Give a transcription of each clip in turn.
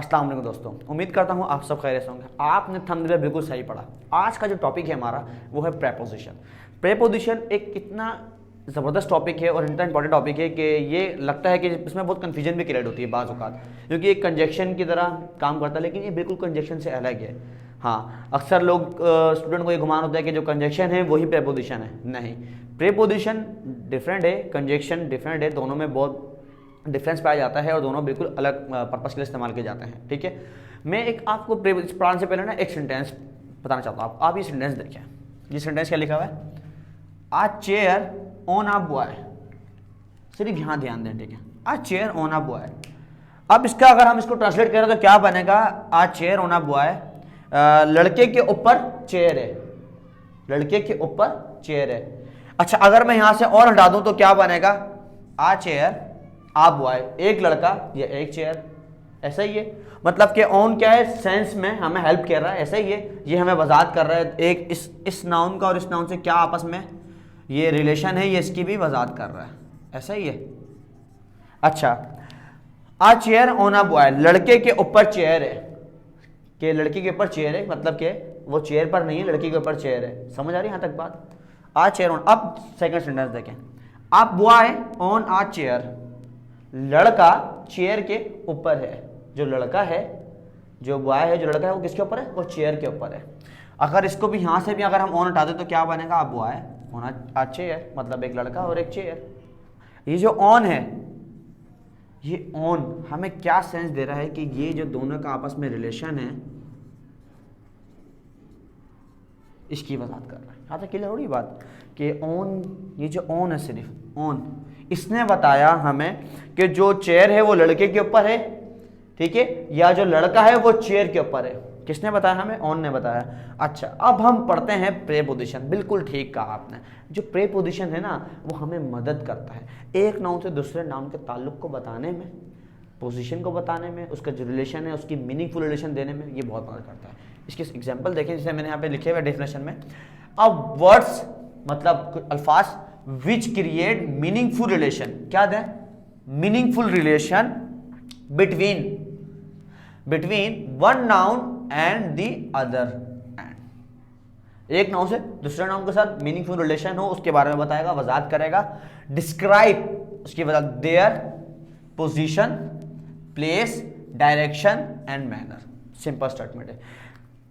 अस्सलाम वालेकुम दोस्तों, उम्मीद करता हूँ आप सब खैरियत से होंगे। आपने थंबनेल में बिल्कुल सही पढ़ा। आज का जो टॉपिक है हमारा वो है प्रेपोजिशन। प्रेपोजिशन एक कितना ज़बरदस्त टॉपिक है और इतना इंपॉर्टेंट टॉपिक है कि ये लगता है कि इसमें बहुत कन्फ्यूजन भी क्रिएट होती है बाज़ औक़ात, क्योंकि एक कंजक्शन की तरह काम करता है, लेकिन ये बिल्कुल कंजक्शन से अलग है। हाँ, अक्सर लोग स्टूडेंट को ये गुमान होता है कि जो कंजक्शन है वही प्रेपोजिशन है। नहीं, प्रेपोजिशन डिफरेंट है, कंजक्शन डिफरेंट है, दोनों में बहुत डिफरेंस पाया जाता है और दोनों बिल्कुल अलग पर्पस के लिए इस्तेमाल किए जाते हैं। ठीक है, मैं एक आपको पढ़ाने से पहले ना एक सेंटेंस बताना चाहता हूँ। आप ये सेंटेंस देखें। ये सेंटेंस क्या लिखा हुआ है? आ चेयर ऑन अ बॉय। सिर्फ यहाँ ध्यान दें, ठीक है। आ चेयर ऑन अ बॉय। अब इसका अगर हम इसको ट्रांसलेट करें तो क्या बनेगा? आ चेयर ऑन अ बॉय, लड़के के ऊपर चेयर है, लड़के के ऊपर चेयर है। अच्छा, अगर मैं यहाँ से और हटा दूँ तो क्या बनेगा? आ चेयर आ बॉय, एक लड़का या एक चेयर। ऐसा ही है, मतलब कि ऑन क्या है, सेंस में हमें हेल्प कर रहा है। ऐसा ही है, ये हमें वजाहत कर रहा है एक इस नाउन का और इस नाउन से क्या आपस में ये रिलेशन है, ये इसकी भी वजाहत कर रहा है। ऐसा ही है। अच्छा, आ चेयर ऑन अ बॉय, लड़के के ऊपर चेयर है। कि लड़के के ऊपर चेयर है मतलब कि वो चेयर पर नहीं है, लड़के के ऊपर चेयर है। समझ आ रही है यहाँ तक बात? A chair on. अब सेकंड सेंटेंस देखें। A boy on a chair, लड़का चेयर के ऊपर है। जो लड़का है, जो बॉय है, जो लड़का है वो किसके ऊपर है? वो चेयर के ऊपर है। अगर इसको भी यहाँ से भी अगर हम ऑन हटा दें तो क्या बनेगा? आप बॉय ऑन आ चेयर, मतलब एक लड़का और एक चेयर। ये जो ऑन है, ये ऑन हमें क्या सेंस दे रहा है कि ये जो दोनों का आपस में रिलेशन है, इसकी वजाहत कर रहा है। यहाँ तक क्लियर हो रही बात कि ऑन, ये जो ऑन है, सिर्फ ऑन, इसने बताया हमें कि जो चेयर है वो लड़के के ऊपर है, ठीक है, या जो लड़का है वो चेयर के ऊपर है। किसने बताया हमें? ऑन ने बताया। अच्छा, अब हम पढ़ते हैं प्रेपोजिशन। बिल्कुल ठीक कहा आपने। जो प्रेपोजिशन है ना, वो हमें मदद करता है एक नाउन से दूसरे नाउन के ताल्लुक को बताने में, पोजीशन को बताने में, उसका जो रिलेशन है उसकी मीनिंगफुल रिलेशन देने में ये बहुत मदद करता है। इसके एग्जाम्पल देखें, जैसे मैंने यहाँ पे लिखे हुए डेफिनेशन में। अब वर्ड्स मतलब अल्फाज विच क्रिएट मीनिंगफुल रिलेशन, क्या दें? Meaningful relation between one noun and the other. एक नाउन से दूसरे नाउन के साथ मीनिंगफुल रिलेशन हो, उसके बारे में बताएगा, वजाहत करेगा। डिस्क्राइब, उसकी वजह their, position, place, direction and manner. Simple statement है।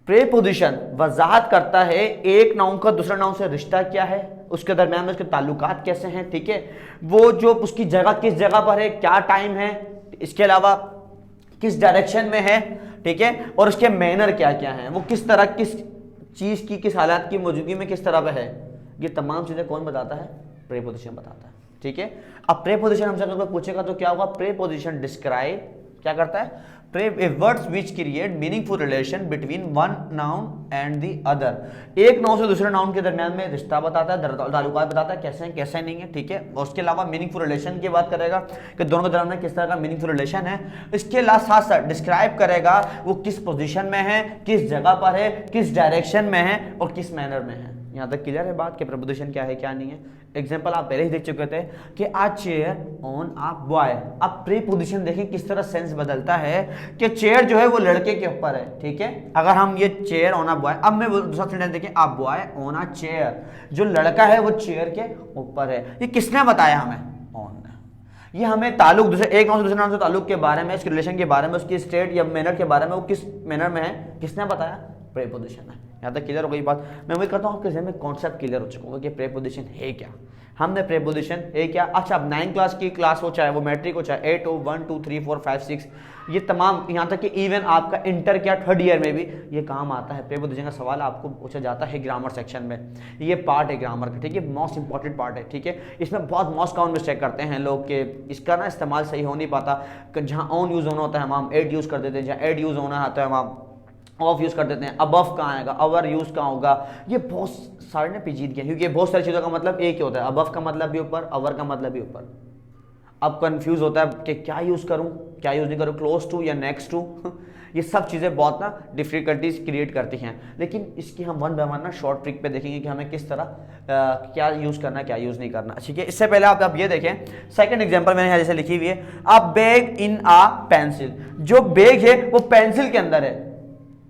प्रेपोजिशन वजाहत करता है एक नाउन का दूसरे नाउन से रिश्ता क्या है, उसके दरमियान में उसके ताल्लुकात कैसे हैं, ठीक है, वो जो उसकी जगह किस जगह पर है, क्या टाइम है, इसके अलावा किस डायरेक्शन में है, ठीक है, और उसके मैनर क्या क्या हैं, वो किस तरह, किस चीज़ की, किस हालात की मौजूदगी में किस तरह पर है। ये तमाम चीज़ें कौन बताता है? प्रेपोजिशन बताता है। ठीक है, अब प्रेपोजिशन हमसे अगर पूछेगा तो क्या होगा? प्रेपोजिशन डिस्क्राइब क्या करता है? Words which create meaningful relation between one noun and the other. एक नाउन से दूसरे नाउन के दरमियान में रिश्ता बताता है, ताल्लुकात बताता है, कैसे हैं कैसे नहीं है, ठीक है। और उसके अलावा मीनिंगफुल रिलेशन की बात करेगा कि दोनों के दरमियान में किस तरह का मीनिंगफुल रिलेशन है। इसके साथ साथ डिस्क्राइब करेगा वो किस पोजीशन में है, किस जगह पर है, किस डायरेक्शन में है और किस मैनर में है। यहाँ तक क्लियर है बात कि प्रेपोजिशन क्या है क्या नहीं है। एग्जाम्पल आप पहले ही देख चुके थे कि आ चेयर ऑन आ बॉय। अब प्रीपोजिशन देखें किस तरह सेंस बदलता है कि चेयर जो है वो लड़के के ऊपर है, ठीक है। अगर हम ये चेयर ऑन आ बॉय, अब मैं दूसरा सेंटेंस देखें, a boy on a chair, जो लड़का है वो चेयर के ऊपर है। ये किसने बताया हमें? ऑन ने। ये हमें ताल्लुक दूसरे एक नाम से दूसरे नाम से ताल्लुक के बारे में, उसके रिलेशन के बारे में, उसकी स्टेट या मैनर के बारे में, वो किस मैनर में है, किसने बताया? प्रेपोजिशन है। यहाँ तक क्लियर हो गई बात। मैं उम्मीद करता हूँ आपके ज़हन में कॉन्सेप्ट क्लियर हो चुका होगा कि प्रेपोजिशन है क्या। हमने प्रेपोजिशन है क्या, अच्छा अब 9 क्लास की क्लास हो, चाहे वो मैट्रिक हो, चाहे 8 हो, 1 2 3 4 5 6, ये तमाम, यहाँ तक कि इवन आपका इंटर क्या 3rd ईयर में भी ये काम आता है। प्रेपोजिशन का सवाल आपको पूछा जाता है ग्रामर सेक्शन में। ये पार्ट है ग्रामर का, ठीक है, मोस्ट इंपॉर्टेंट पार्ट है, ठीक है। इसमें बहुत मोस्ट काउंट मिस्टेक करते हैं लोग कि इसका ना इस्तेमाल सही हो नहीं पाता। जहाँ ऑन यूज़ होना होता है वहाँ हम एड यूज़ कर देते हैं, जहाँ एड यूज़ होना होता है वहाँ ऑफ यूज़ कर देते हैं। अबव कहाँ आएगा, अवर यूज़ कहाँ होगा, ये बहुत सारे ने पेचीदगी है, क्योंकि बहुत सारी चीज़ों का मतलब एक ही होता है। अबव का मतलब भी ऊपर, अवर का मतलब भी ऊपर। अब कंफ्यूज होता है कि क्या यूज़ करूँ, क्या यूज़ नहीं करो, क्लोज टू या नेक्स्ट टू ये सब चीज़ें बहुत ना डिफिकल्टीज क्रिएट करती हैं। लेकिन इसकी हम वन बाय वन ना शॉर्ट ट्रिक पे देखेंगे कि हमें किस तरह क्या यूज़ करना क्या यूज़ नहीं करना। ठीक है, इससे पहले आप ये देखें, सेकंड एग्जांपल मैंने यहाँ जैसे लिखी हुई है, अ बैग इन अ पेंसिल। जो बैग है वो पेंसिल के अंदर है,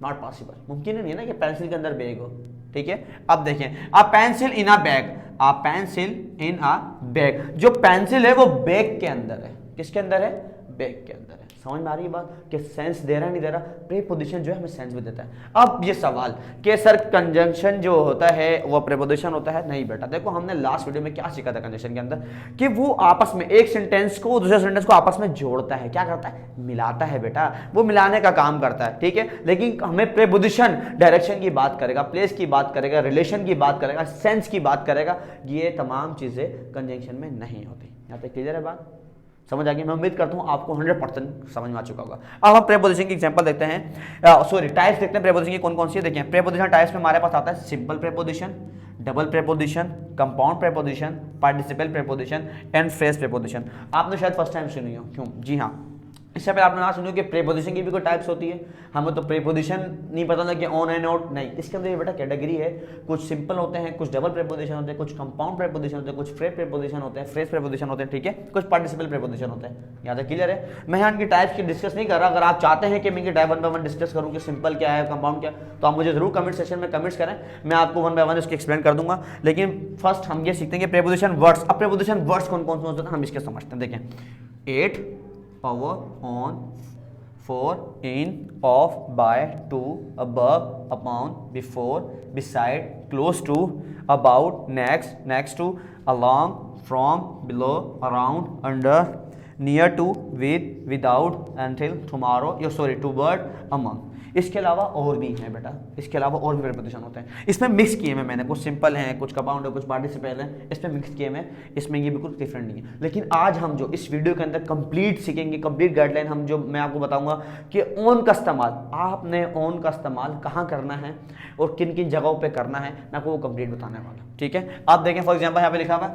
नॉट पॉसिबल, मुमकिन नहीं है ना कि पेंसिल के अंदर बैग हो। ठीक है, अब देखें, a pencil in a bag, a pencil in a bag. जो पेंसिल है वो बैग के अंदर है, किसके अंदर है, बैग के अंदर है। समझ में आ रही है बात कि सेंस दे रहा है नहीं दे रहा, प्रीपोजिशन जो है हमें सेंस भी देता है। अब ये सवाल कि सर कंजंक्शन जो होता है वो प्रीपोजिशन होता है, नहीं बेटा, देखो हमने लास्ट वीडियो में क्या सीखा था कंजंक्शन के अंदर, कि वो आपस में एक सेंटेंस को दूसरे सेंटेंस को आपस में जोड़ता है, क्या करता है, मिलाता है बेटा, वो मिलाने का काम करता है। ठीक है, लेकिन हमें प्रीपोजिशन डायरेक्शन की बात करेगा, प्लेस की बात करेगा, रिलेशन की बात करेगा, सेंस की बात करेगा, ये तमाम चीजें कंजंक्शन में नहीं होती। यहाँ तक क्लियर है बात, समझ आ गई? मैं उम्मीद करता हूं आपको 100% समझ में आ चुका होगा। अब हम प्रीपोजिशन की एग्जांपल देखते हैं, सॉरी टाइप्स देखते हैं प्रीपोजिशन की कौन कौन सी है। देखिए प्रीपोजिशन टाइप्स में हमारे पास आता है simple preposition, double preposition, compound preposition, participle preposition and phrase preposition. आपने शायद फर्स्ट टाइम सुनी हो, क्यों? जी हाँ, इससे पहले आपने ना सुनी कि प्रीपोजिशन की भी कोई टाइप्स होती है। हमें तो प्रीपोजिशन नहीं पता था कि ऑन एंड आउट, नहीं, इसके अंदर ये बेटा कैटेगरी है, कुछ सिंपल होते हैं, कुछ डबल प्रीपोजिशन होते हैं, कुछ कंपाउंड प्रीपोजिशन होते हैं, कुछ फ्रेज प्रीपोजिशन होते हैं, फ्रेज प्रीपोजिशन होते हैं। ठीक है, कुछ पार्टिसिपल प्रीपोजिशन होते हैं। यहाँ तक क्लियर है? मैं यहाँ इनकी टाइप्स की डिस्कस नहीं कर रहा। अगर आप चाहते हैं कि मैं इनकी type one by one discuss करूँ कि सिंपल क्या है, कंपाउंड क्या, तो आप मुझे जरूर कमेंट सेक्शन में कमेंट्स करें, मैं आपको वन बाय वन इसकी एक्सप्लेन कर दूंगा। लेकिन फर्स्ट हम ये सीखते हैं कि प्रीपोजिशन वर्ड्स। अब प्रीपोजिशन वर्ड्स कौन कौन से होते हैं हम इसके समझते हैं। देखें, at, power, on, for, in, of, by, to, above, upon, before, beside, close to, about, next, next to, along, from, below, around, under, near to, with, without, until, tomorrow, toward, among। इसके अलावा और भी हैं बेटा, इसके अलावा और भी प्रीपोजिशन होते हैं। इसमें मिक्स किए हैं मैंने, कुछ सिंपल हैं, कुछ कंपाउंड है, कुछ पार्टिसिपल हैं, इसमें मिक्स किए हैं, इसमें ये बिल्कुल डिफरेंट नहीं है। लेकिन आज हम जो इस वीडियो के अंदर कंप्लीट सीखेंगे, कंप्लीट गाइडलाइन हम जो मैं आपको बताऊंगा कि ऑन का इस्तेमाल, आपने ऑन का इस्तेमाल कहाँ करना है और किन किन जगहों पर करना है, मैं आपको वो कंप्लीट बताने वाला। ठीक है, आप देखें फॉर एग्जाम्पल यहाँ पे लिखा हुआ है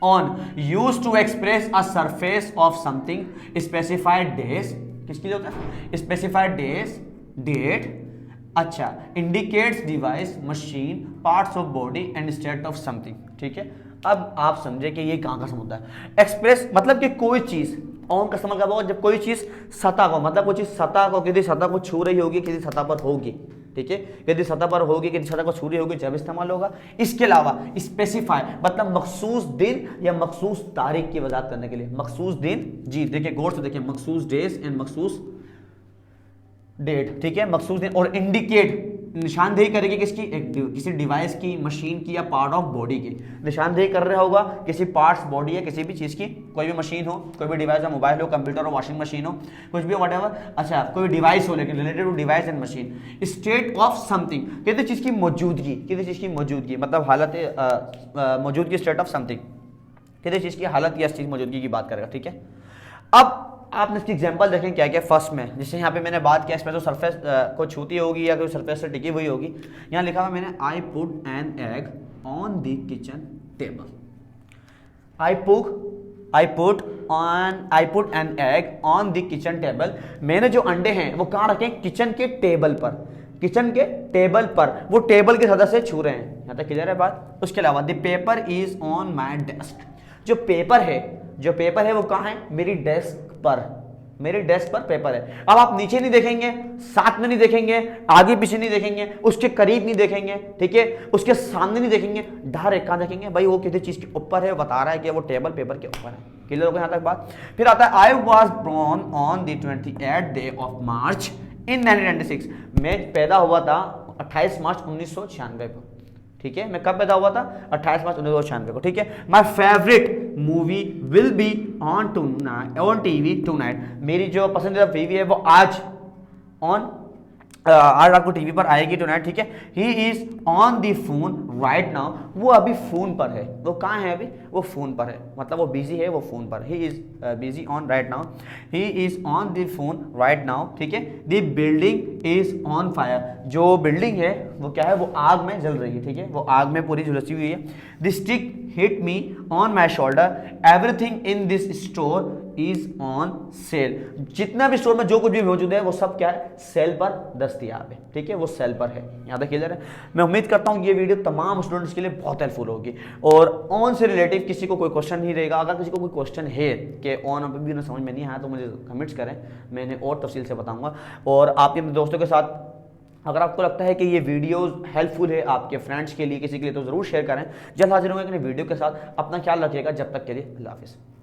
on use to express a surface of something specified days. किसके लिए होता है? स्पेसिफाइड डेज, डेट, अच्छा, indicates device, machine, parts of body and state of something. ठीक है, अब आप समझे कि ये कहाँ का समुद्र है। एक्सप्रेस मतलब कि कोई चीज, ऑन का समझ होगा जब कोई चीज सतह को, मतलब कोई चीज सतह को, किसी सतह को छू रही होगी, किसी सतह पर होगी। ठीक है, यदि सतह पर होगी, किसी सतह को छू रही होगी, जब इस्तेमाल होगा। इसके अलावा स्पेसिफाई मतलब मखसूस दिन या मखसूस तारीख की वजाहत करने के लिए। मखसूस दिन, जी देखिए गौर से देखिए, मखसूस डेज एंड मखसूस डेट। ठीक है, मखसूस दिन। और इंडिकेट निशानदेही करेगी किसकी? किसी डिवाइस की, मशीन की या पार्ट ऑफ बॉडी की। निशानदेही कर रहा होगा किसी पार्ट्स, बॉडी या किसी भी चीज की, कोई भी मशीन हो, कोई भी डिवाइस हो, मोबाइल हो, कंप्यूटर हो, वॉशिंग मशीन हो, कुछ भी व्हाटएवर। अच्छा, कोई डिवाइस हो लेकिन related to device and machine. State of something, किसी चीज की मौजूदगी, किसी चीज की मौजूदगी मतलब हालत मौजूदगी, स्टेट ऑफ समथिंग, किसी चीज की हालत या चीज मौजूदगी की बात करेगा। ठीक है, अब आपने इसकी एग्जांपल देखें क्या क्या। फर्स्ट में जैसे यहाँ पे मैंने बात किया, इसमें तो सरफेस को छूती होगी या कोई सरफेस से टिकी हुई होगी। यहाँ लिखा हुआ मैंने I put an egg on the kitchen table. I put an egg on the kitchen table. मैंने जो अंडे हैं वो कहाँ रखे? किचन के टेबल पर, किचन के टेबल पर, वो टेबल की सतह से छू रहे हैं। यहाँ तक क्लियर है बात? उसके अलावा the paper is on my desk. जो पेपर है वो कहाँ है? मेरी डेस्क पर, मेरे डेस्क पर पेपर है। अब आप नीचे नहीं देखेंगे, साथ में नहीं देखेंगे, आगे पीछे नहीं देखेंगे, उसके करीब नहीं देखेंगे, ठीक है, उसके सामने नहीं देखेंगे, डायरेक्ट कहां देखेंगे? भाई वो किसी चीज के ऊपर है, बता रहा है कि वो टेबल पेपर के ऊपर है। क्लियर हो गया यहां तक बात? फिर आता है I was born on the 28th day of March in 1996। मैं पैदा हुआ था 28 मार्च 1996 को। ठीक है, मैं कब पैदा हुआ था? 28 मार्च 1996 को। ठीक है, my favourite movie will be on TV tonight. मेरी जो पसंदीदा टीवी है वो आज रात को टीवी पर आएगी टुनाइट। ठीक है, he is on the phone right now. वो अभी फोन पर है। वो कहाँ है अभी? वो फोन पर है, मतलब वो बिजी है, वो फोन पर। He is busy on right now, he is on the phone right now. ठीक है, the building is on fire. जो बिल्डिंग है वो क्या है? वो आग में जल रही है। ठीक है, वो आग में पूरी झुलसी हुई है। The stick hit me on my shoulder. Everything in this store is on sale. जितना भी स्टोर में जो कुछ भी मौजूद है वो सब क्या है, सेल पर दस्तयाब है, ठीक है, वो सेल पर है। यहाँ तक क्लियर है। मैं उम्मीद करता हूँ ये वीडियो तमाम स्टूडेंट्स के लिए बहुत हेल्पफुल होगी। और ऑन से रिलेटिव किसी को कोई क्वेश्चन नहीं रहेगा। अगर किसी को कोई क्वेश्चन है कि ऑन अभी भी ना समझ में नहीं आया तो मुझे कमेंट्स करें, मैं इन्हें और तफसील से बताऊंगा। और आप अपने दोस्तों के साथ, अगर आपको लगता है कि ये वीडियोस हेल्पफुल है आपके फ्रेंड्स के लिए, किसी के लिए, तो ज़रूर शेयर करें। जल्द हाजिर होंगे अपने वीडियो के साथ। अपना ख्याल रखिएगा। जब तक के लिए अल्लाह हाफिज़।